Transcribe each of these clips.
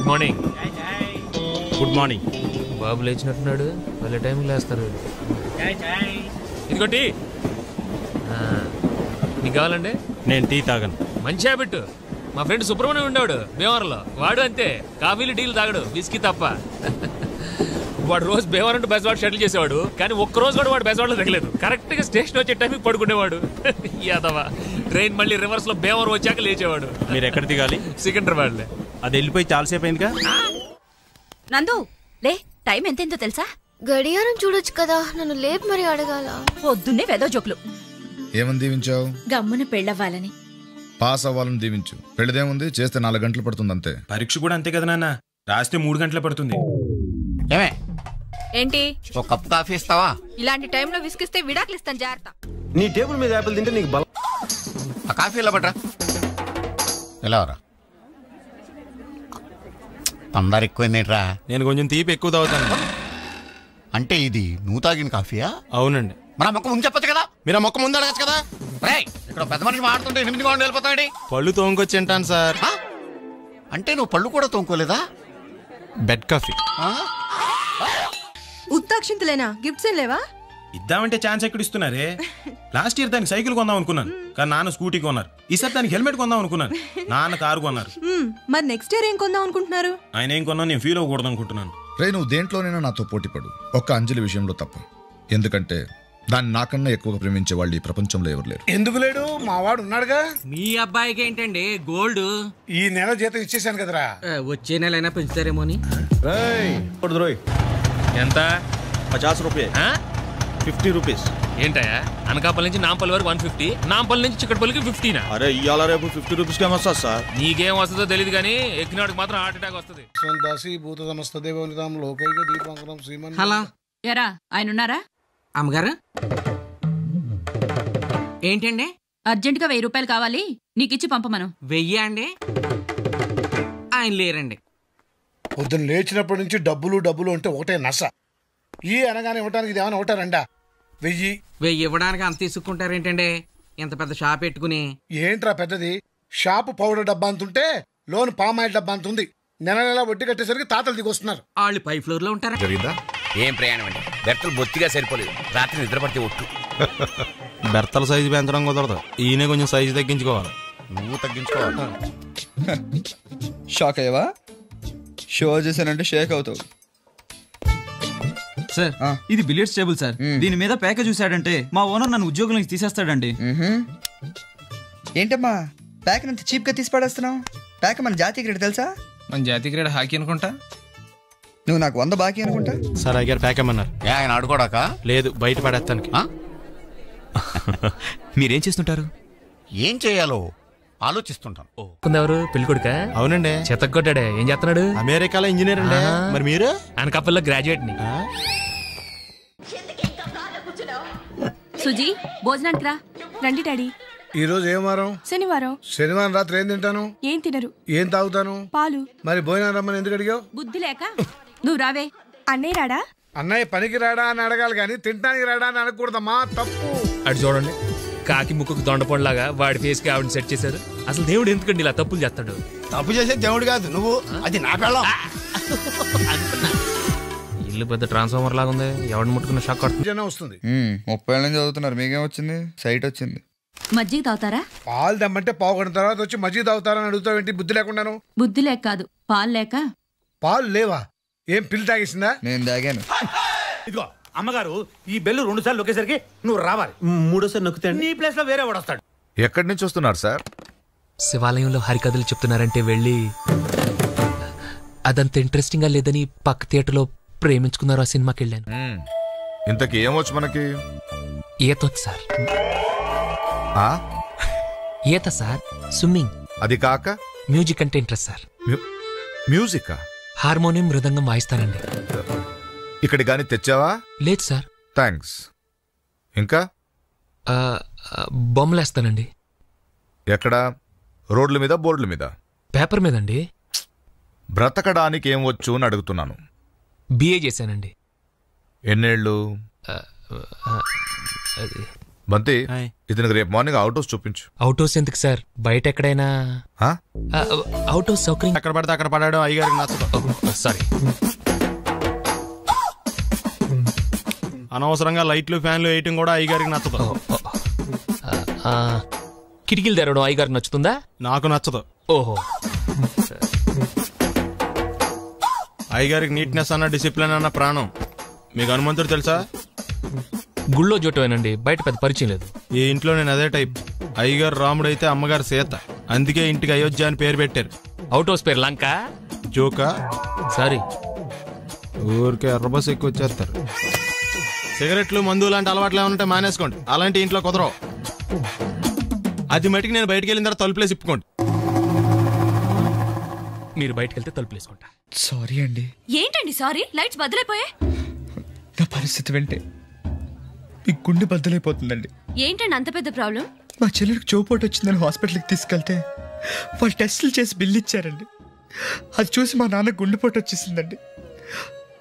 Good morning. Good morning. బాబు లేచినట్టున్నాడు, వాళ్ళ టైంకి లేస్తారు. ఇదిగోటి నీకు కావాలండి? నేను టీ తాగను. మంచి హ్యాబిట్. మా ఫ్రెండ్ సుబ్రహ్మణ్యం ఉండేవాడు భీమవరంలో, వాడు అంతే, కాఫీలు టీలు తాగడు, విస్కీ తప్ప. వాడు రోజు భీమవరం టు బెజవాడ షటిల్ చేసేవాడు, కానీ ఒక్కరోజు కూడా వాడు బెజవాడలో తగ్గలేదు. కరెక్ట్ గా స్టేషన్ వచ్చే టైంకి పడుకునేవాడు. యాదవా ట్రైన్ మళ్ళీ రివర్స్ లో భీమవరం వచ్చాక లేచేవాడు. మీరు ఎక్కడ దిగాలి? సికింద్రాబాద్. అది వెళ్ళిపోయి చాలాసేపు అయిందిగా. నందు లే, టైం ఎంతెంతో తెలుసా? గడియారం చూడొచ్చు కదా, నన్ను లేపు మరి అడగాల. పొద్దున్నే వెదో జోకులు. ఏమని దీవించావు? గమ్మున పెళ్ళవ్వాలని. పాస్ అవ్వాలని దీవించు. పెళ్ళిదేముంది, చేస్తే 4 గంటలు పడుతుంది అంతే. పరీక్ష కూడా అంతే కదా నాన్న, రాస్తే 3 గంటలు పడుతుంది. ఏమే ఏంటి ఒక కప్ కాఫీ ఇస్తావా? ఇలాంటి టైంలో విసిగిస్తే విడాకులు ఇస్తాను, జాగ్రత్త. నీ టేబుల్ మీద యాపిల్ తింటే నీకు బలం. ఆ కాఫీ ఇలా పట్రా. ఎలా రా, పందారు ఎక్కువైందేట్రా? నేను కొంచెం తీపి ఎక్కువ తాగుతాను. అంటే ఇది నువ్వు తాగిన కాఫీయా? అవునండి. మన మొక్క ముందు చెప్పచ్చు కదా. మీరు ఆ మొక్క ముందు అడగచ్చు కదా. ఇక్కడ పెద్ద మనిషి మాడుతుంటే 8 గంటలు వెళ్ళిపోతాడు. పళ్ళు తోముకొచ్చి తింటాను సార్. అంటే నువ్వు పళ్ళు కూడా తోముకోలేదా? Bed coffee. ఉత్తాక్షింతలేనా? గిఫ్ట్స్ ఏం లేవా? ఇద్దామంటే ఛాన్స్ ఎక్కడ ఇస్తున్నారే. లాస్ట్ ఇయర్ దానికి సైకిల్ కొందాం అనుకున్నాను, కానీ నాన్న స్కూటీ కొన్నారు. ఈసారి దానికి హెల్మెట్ కొందాం అనుకున్నాను, నాన్న కారు కొన్నారు. మరి నెక్స్ట్ ఇయర్ ఏం కొందాం అనుకుంటున్నారు? ఆయన ఏం కొన్నా నేను ఫీల్ అవ్వకూడదు అనుకుంటున్నాను. రే, నువ్వు దేంట్లోనైనా నాతో పోటీ పడు, ఒక్క అంజలి విషయంలో తప్ప. ఎందుకంటే దాన్ని నాకన్నా ఎక్కువగా ప్రేమించే వాళ్ళు ఈ ప్రపంచంలో ఎవరు లేరు. ఎందుకు లేడు? మా వాడు ఉన్నాడుగా. మీ అబ్బాయికి ఏంటండి గోల్డ్? ఈ నెల జీతం ఇచ్చేసాను కదరా. వచ్చే నెల అయినా పెంచుతారేమో అని. ఎంత? 50 రూపాయలు. 50 రూపీస్. ఏంటయా అనకాపల్లి నుంచి నాంపల్లి వరకు 150, నాంపల్లి నుంచి చిక్కడపల్లికి 50. అరే ఇవాళ రేపు 50 రూపీస్కి ఏమొస్తుంది సార్? నీకేం వస్తుందో తెలియదు, కానీ ఎక్కినాడికి మాత్రం హార్ట్ అటాక్ వస్తుంది. హలో ఎరా ఆయన ఉన్నారా? అమ్మగారు ఏంటండి? అర్జెంట్ గా 1000 రూపాయలు కావాలి, నీకిచ్చి పంపమను. 1000 అండి? ఆయన లేరండి. పొద్దున్న లేచినప్పటి నుంచి డబ్బులు డబ్బులు అంటే ఒకటే నస. ఈ అనగానే ఇవ్వటానికి ఇది ఏమైనా ఒకటారండా? 1000 ఇవ్వడానికి అంత తీసుకుంటారేంటండి? ఇంత పెద్ద షాప్ పెట్టుకుని. ఏంట్రా పెద్దది? షాపు పౌడర్ డబ్బా అంతుంటే లోన్ పామాయిల్ డబ్బా అంతుంది. నెల నెల వడ్డీ కట్టేసరికి తాతలు దిగొస్తున్నారు. వాళ్ళు పై ఫ్లోర్ లో ఉంటారా? జరిగిందా? ఏం ప్రయాణం అండి, బెర్తలు బొత్తిగా సరిపోలేదు. రాత్రి నిద్ర పడితే ఒట్టు. బెర్తల సైజు పెంచడం కుదరదు, ఈయన కొంచెం సైజు తగ్గించుకోవాలి. నువ్వు తగ్గించుకోవాలి. షాక్ అయ్యవా? షో చేశానంటే షేక్ అవుతావు సార్. ఇది బిలియర్డ్స్ టేబుల్ సార్. దీని మీద పేక చూసాడంటే మా ఓనర్ నన్ను ఉద్యోగం నుంచి తీసేస్తాడండి. ఏంటమ్మా ప్యాక్ అంత చీప్ గా తీసి పడేస్తున్నావు? ప్యాక్ మన జాతీయ క్రీడ తెలుసా? మన జాతీయ క్రీడ హాకీ అనుకుంటా. నువ్వు నాకు 100 బాకీ అనుకుంటా. సార్ అయ్యారు ప్యాక్ ఏమన్నారు? ఆయన ఆడుకోడాక లేదు, బయట పడేస్తానికి. మీరేం చేస్తుంటారు? ఏం చేయాలో ఆలోచిస్తుంటాను. ఎవరు పెళ్లి కొడుక? అవునండి. చెత్తకొట్టాడే. ఏం చేస్తున్నాడు? అమెరికాలో ఇంజనీర్ అండి. మరి మీరు? అనకాపల్లిలో గ్రాడ్యుయేట్ ని. సుజీ భోజనానికి రా. రండి డాడీ. ఈ రోజు ఏం వారం? శనివారం. శనివారం రాత్రి ఏం తింటాను? ఏం తినరు. ఏం తాగుతాను? పాలు. మరి భోజనం రమ్మని ఎందుకు అడిగావు? బుద్ధి లేక. నువ్వు రావే. అన్నయ్య రాడా? అన్నయ్య పనికి రాడా అని అడగాలి కానీ తింటానికి రాడా అని అనకూడదమ్మా, తప్పు. అటు చూడండి, కాకి ముక్కుకు దొండపండులాగా వాడి ఫేస్ కి ఆవిడని సెట్ చేశారు. అసలు దేవుడు ఎందుకండి ఇలా తప్పులు చేస్తాడు? తప్పు చేసే దేవుడు కాదు నువ్వు, అది నా పెళ్ళం. ఇల్లు పెద్ద ట్రాన్స్ఫార్మర్ లాగా ఉంది, ఎవరిని ముట్టుకున్న షాక్ వస్తుంది. 30 ఏళ్ళ నుంచి చదువుతున్నారు, మీకేం వచ్చింది? సైట్ వచ్చింది. మజ్జిగ తాగుతారా? పాలు దమ్మంటే పావుగంట తర్వాత వచ్చి మజ్జిగ తాగుతారని అడుగుతావు ఏంటి? బుద్ధి లేకుండాను. బుద్ధి లేక కాదు, పాలు లేక. పాలు లేవా? ఏం పిల్లి తాగేసిందా? నేను తాగాను. ఇదిగో అమ్మగారు, ఈ బెల్లు 2 సార్లు నొక్కేసరికి నువ్వు రావాలి. 3సారి నొక్కితే నీ ప్లేస్ లో వేరే వాడు వస్తాడు. ఎక్కడి నుంచి వస్తున్నారు సార్? శివాలయంలో హరికథలు చెప్తున్నారంటే వెళ్ళి, అదంత ఇంట్రెస్టింగ్ గా లేదని పక్క థియేటర్ లో ప్రేమించుకున్నారు. ఆ సినిమాకి వెళ్ళాను. ఇంతకీ ఏమొచ్చు మనకి? ఈతొచ్చు సార్. ఈత సార్, స్విమ్మింగ్. అది కాక మ్యూజిక్ అంటే ఇంట్రెస్ట్ సార్. మ్యూజిక్? హార్మోనియం, మృదంగం వాయిస్తానండి. ఇక్కడ గాని తెచ్చావా? లేదు సార్. థ్యాంక్స్. ఇంకా? బొమ్మలేస్తానండి. ఎక్కడ? రోడ్ల మీద, బోర్డుల మీద? పేపర్ మీదండి. బ్రతకడానికి ఏం వచ్చు అని అడుగుతున్నాను. బిఏ చేశానండి. ఎన్నేళ్ళు? బంతి ఇతనికి రేపు మార్నింగ్ అవుట్ హౌస్ చూపించు. అవుట్ హౌస్ ఎందుకు సార్? బయట ఎక్కడైనా అవుట్ హౌస్ సౌకర్యం ఎక్కడ పడితే అక్కడ పడాడు అయ్యగారికి నచ్చదు. సారీ. అనవసరంగా లైట్లు ఫ్యాన్లు వేయటం కూడా అయ్యగారికి నచ్చదు. కిటికీలు తెరవడం అయ్యగారికి నచ్చుతుందా? నాకు నచ్చదు. ఓహో. అయ్యగారికి నీట్నెస్ అన్న డిసిప్లిన్ అన్న ప్రాణం. మీకు హనుమంతుడు తెలుసా? గుళ్ళో జోటమేనండి, బయట పెద్ద పరిచయం లేదు. ఈ ఇంట్లో నేను అదే టైప్. అయ్యగారు రాముడు అయితే అమ్మగారు సీత, అందుకే ఇంటికి అయోధ్య అని పేరు పెట్టారు. అవుట్ హౌస్ పేరు లంక. జోకా? సారీ. ఊరికే ఎర్రబస్ ఎక్కువ వచ్చేస్తారు. సిగరెట్లు మందు లాంటి అలవాట్లు ఏమంటే మానేసుకోండి, అలాంటి ఇంట్లో కుదరవు. అది మటుకు నేను బయటకు వెళ్ళిన తర్వాత తలుపులేసి ఇప్పుకోండి. మీరు బయటకు వెళ్తే తలుపులేసుకుంటా. సారీ అండి. ఏంటండి సారీ? లైట్స్ బదులైపోయాయి. నా పరిస్థితి వింటే మీ గుండె బద్దలైపోతుందండి. ఏంటండి అంత పెద్ద ప్రాబ్లం? మా చెల్లెడికి చోపోటు వచ్చిందని హాస్పిటల్కి తీసుకెళ్తే వాళ్ళు టెస్టులు చేసి బిల్లు ఇచ్చారండి. అది చూసి మా నాన్న గుండెపోటు వచ్చేసిందండి.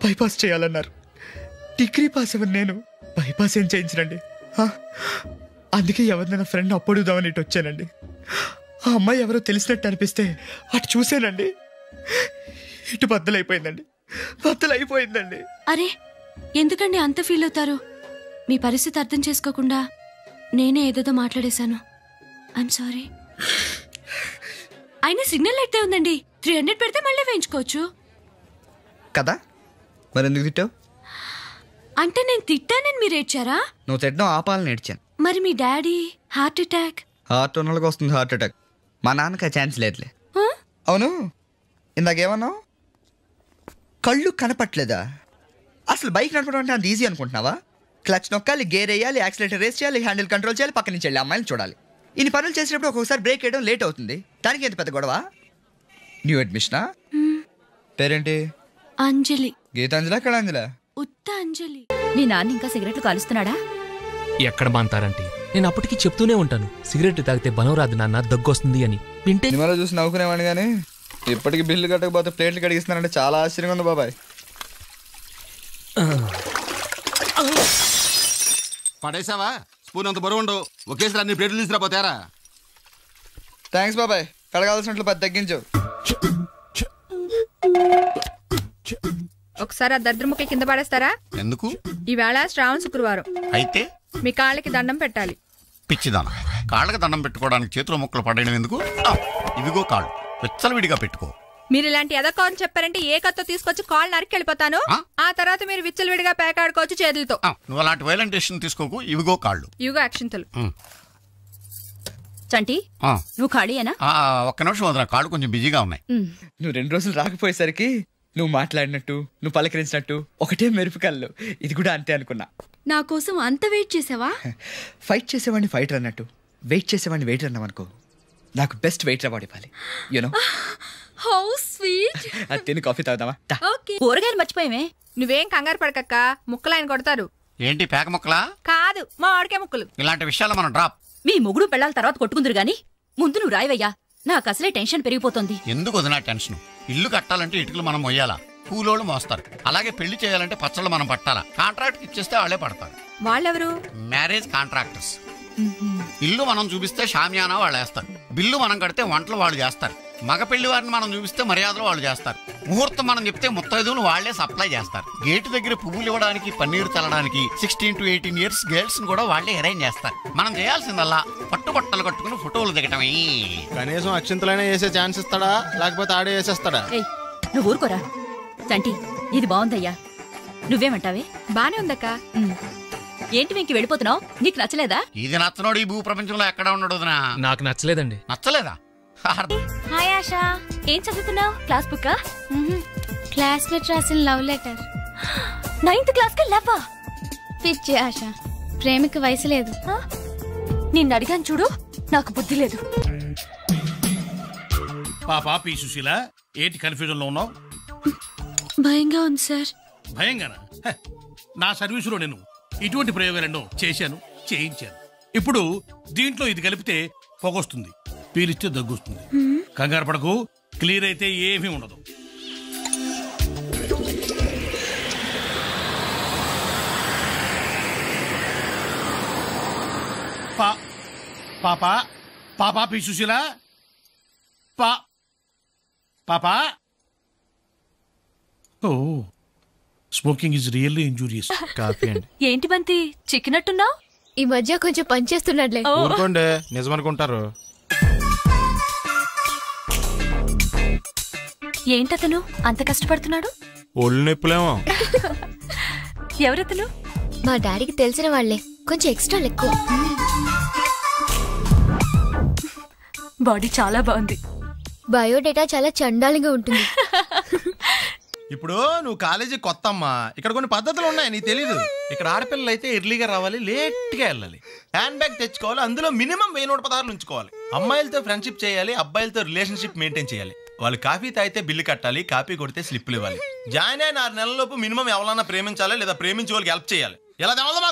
బైపాస్ చేయాలన్నారు. డిగ్రీ పాస్ అవ్వను నేను బైపాస్ ఏం చేయించనండి. అందుకే ఎవరినైనా ఫ్రెండ్ అప్పుడుదామని ఇటు వచ్చానండి. ఆ అమ్మాయి ఎవరో తెలిసినట్టు అనిపిస్తే అటు చూసానండి, ఇటు బద్దలైపోయిందండి. బద్దలైపోయిందండి. అరే ఎందుకండి అంత ఫీల్ అవుతారు? మీ పరిస్థితి అర్థం చేసుకోకుండా నేనే ఏదేదో మాట్లాడేశాను. I'm sorry. అయినా సిగ్నల్ అయితే ఉందండి, 300 పెడితే మళ్ళీ వేయించుకోవచ్చు కదా. మరి ఎందుకు తిట్టావు? అంటే నేను తిట్టానని మీరు ఏడ్చారా? నువ్వు తిట్టడం ఆపాలని ఏడ్చాను. మరి మీ డాడీ హార్ట్ అటాక్? హార్ట్ ఉన్న వాళ్ళకి వస్తుంది హార్ట్ అటాక్. మా నాన్నకి ఆ ఛాన్స్ లేదులే. అవును, ఇందాకేమన్నావు? కళ్ళు కనపట్లేదా? అసలు బైక్ నడపడం అంటే అంత ఈజీ అనుకుంటున్నావా? క్లచ్ నొక్కాలి, గేర్ వేయాలి, యాక్సిలేటర్ రేస్ చేయాలి, హ్యాండిల్ కంట్రోల్ చేయాలి, పక్క నుంచి వెళ్ళి అమ్మాయిని చూడాలి. ఇన్ని పనులు చేసేటప్పుడు ఒక్కొక్కసారి బ్రేక్ వేయడం లేట్ అవుతుంది. దానికి ఎంత పెద్ద గొడవ? న్యూ అడ్మిషనా? పేరేంటి? అంజలి. గీతాంజలి? కళాంజలి? ఉత్త అంజలి. మీ నాన్న ఇంకా సిగరెట్లు కాలుస్తున్నాడా? ఎక్కడ మాంతారంటే నేను అప్పటికి చెప్తూనే ఉంటాను, సిగరెట్ తాగితే బలం రాదు నాన్న, దగ్గొస్తుంది అని. వింటే సినిమాలో చూసి నవ్వుకునేవాడిని కానీ ఇప్పటికి బిల్లు కట్టకపోతే ప్లేట్లు కడిగిస్తున్నానంటే చాలా ఆశ్చర్యంగా ఉంది బాబాయ్. పడేసావా? స్పూన్ అంత బరువు ఉండవు, ఒకేసారి అన్ని ప్లేట్లు తీసుకురాపోతారా? థ్యాంక్స్ బాబాయ్, కడగాల్సినట్లు పది తగ్గించు. ఒకసారి ఆ దరిద్ర ముక్కలు కింద పడేస్తారా? ఎందుకు? ఈవేళ శ్రావణ శుక్రవారం, అయితే మీ కాళ్ళకి దండం పెట్టాలి. పిచ్చిదాన, కాళ్ళకి దండం పెట్టుకోవడానికి చేతిలో ముక్కలు పడేయడం ఎందుకు? ఇదిగో కాళ్ళు విచ్చలవిడిగా పెట్టుకో. మీరు ఇలాంటి ఎదకోని చెప్పారంటే ఏ కత్తో తీసుకొచ్చి కాళ్ళు నరికి వెళ్ళిపోతాను. ఆ తర్వాత మీరు విచ్చలవిడిగా పేకాడుకోవచ్చు చేతులతో. నువ్వు అలాంటి వైలెంట్ డెసిషన్ తీసుకోకు. ఇవిగో కాళ్ళు, ఇవిగో యాక్షన్తలు. చంటి, నువ్వు ఖాళీయేనా? ఒక్క నిమిషం వదిన, కాళ్ళు కొంచెం బిజీగా ఉన్నాయి. నువ్వు 2 రోజులు రాకపోయేసరికి నువ్వు మాట్లాడినట్టు, నువ్వు పలకరించినట్టు ఒకటే మెరుపు కళ్ళు. ఇది కూడా అంతే అనుకున్నా. నా కోసం అంత వెయిట్ చేసావా? ఫైట్ చేసేవాడిని ఫైటర్ అన్నట్టు, వెయిట్ చేసేవాడిని వెయిటర్ అన్నామనుకో, నాకు బెస్ట్ వెయిటర్ అవార్డు ఇవ్వాలి. యూనో? How sweet. అది తిని కాఫీ తాగుదామా? కూరగాయలు మర్చిపోయామే. నువ్వేం కంగారు పడకక్క, ముక్కలు ఆయన కొడతారు. ఏంటి పేక ముక్కలా? కాదు, మా ఆడికే ముక్కలు. ఇలాంటి విషయాలు మనం డ్రాప్. మీ మొగుడు పెళ్ళాల తర్వాత కొట్టుకుందరు గాని ముందు నువ్వు రాయవయ్యా, నాకు అసలే టెన్షన్ పెరిగిపోతుంది. ఎందుకు వదినా టెన్షన్? ఇల్లు కట్టాలంటే ఇటుకలు మనం మొయ్యాలా, కూలోళ్ళు మోస్తారు. అలాగే పెళ్లి చేయాలంటే పచ్చళ్ళు మనం పట్టాలా. కాంట్రాక్ట్ ఇచ్చేస్తే వాళ్ళే పడతారు. వాళ్ళెవరు? Marriage contractors. ఇల్లు మనం చూపిస్తే షామియానా వాళ్ళు వేస్తారు, బిల్లు మనం కడితే వంటలు వాళ్ళు చేస్తారు, మగ పెళ్లి వారిని మనం చూపిస్తే మర్యాదలు వాళ్ళు చేస్తారు, ముహూర్తం మనం చెప్తే ముత్తైదువులు వాళ్లే సప్లై చేస్తారు, గేటు దగ్గర పువ్వులు ఇవ్వడానికి, పన్నీరు చల్లడానికి 16 to 18 years గర్ల్స్ కూడా వాళ్లే అరేంజ్ చేస్తారు. మనం చేయాల్సిందల్లా పట్టుబట్టలు కట్టుకుని ఫోటోలు దిగటమే. కనీసం అక్షంతలైనా వేసే ఛాన్స్ ఇస్తాడా, లేకపోతే ఆడే వేసేస్తాడా? నువ్వు ఊరుకోరా చంటి, ఇది బాగుందయ్యా. నువ్వేమంటావే? బానే ఉందక్క. ఏంటి వెంకి వెళ్ళిపోతున్నావు? నీకు నచ్చలేదా? ఇది నచ్చనోడు ఈ భూ ప్రపంచంలో ఎక్కడ ఉండడు. నాకు నచ్చలేదండి. నచ్చలేదా? హాయ్ ఆశా, ఏం చదువుతున్నావు? Class book? క్లాస్మేట్ రాసిన లవ్ లెటర్. 9th క్లాస్ కి లవ్వా? పిచ్చి ఆశ, ప్రేమికి వయసు లేదు. నిన్ను అడిగాను చూడు, నాకు బుద్ధి లేదు. పాపా పి సుశీల, ఏంటి కన్ఫ్యూజన్ లో ఉన్నావు? భయంగా ఉంది సార్. భయంగానా? నా సర్వీసులో నేను ఇటువంటి ప్రయోగాలను చేశాను, చేయించాను. ఇప్పుడు దీంట్లో ఇది కలిపితే పొగొస్తుంది, పీలిస్తే దగ్గొస్తుంది. కంగారు పడకు, క్లియర్ అయితే ఏమీ ఉండదు. పాపా పాపా పి సుశీల పాపా ఓ smoking is really injurious. Coffee అండి. ఏంటి బంతి చిక్కినట్టున్నావు? ఈ మధ్య కొంచెం పనిచేస్తున్నాడులే. ఊరుకోండి, నిజమనుకుంటారు. ఏంటతను అంత కష్టపడుతున్నాడు? ఒళ్ళు నొప్పులేమో. ఎవరతను? మా డాడీకి తెలిసిన వాళ్లే, కొంచెం ఎక్స్ట్రా ఎక్కువ. బాడీ చాలా బాగుంది. బయోడేటా చాలా చండాలంగా ఉంటుంది. ఇప్పుడు నువ్వు కాలేజీ కొత్త అమ్మా, ఇక్కడ కొన్ని పద్ధతులు ఉన్నాయి, నీకు తెలీదు. ఇక్కడ ఆడపిల్లలు అయితే ఎర్లీగా రావాలి, లేట్గా వెళ్ళాలి, హ్యాండ్ బ్యాగ్ తెచ్చుకోవాలి, అందులో మినిమం 1116 ఉంచుకోవాలి. అమ్మాయిలతో ఫ్రెండ్షిప్ చేయాలి, అబ్బాయిలతో రిలేషన్షిప్ మెయింటైన్ చేయాలి. వాళ్ళు కాఫీ తాగితే బిల్లు కట్టాలి, కాఫీ కొడితే స్లిప్లు ఇవ్వాలి. జాయిన్ అయిన 6 నెలలలోపు మినిమం ఎవరన్నా ప్రేమించాలి, లేదా ప్రేమించే వాళ్ళకి హెల్ప్ చేయాలి. ఎలా తెలవదు మాకు.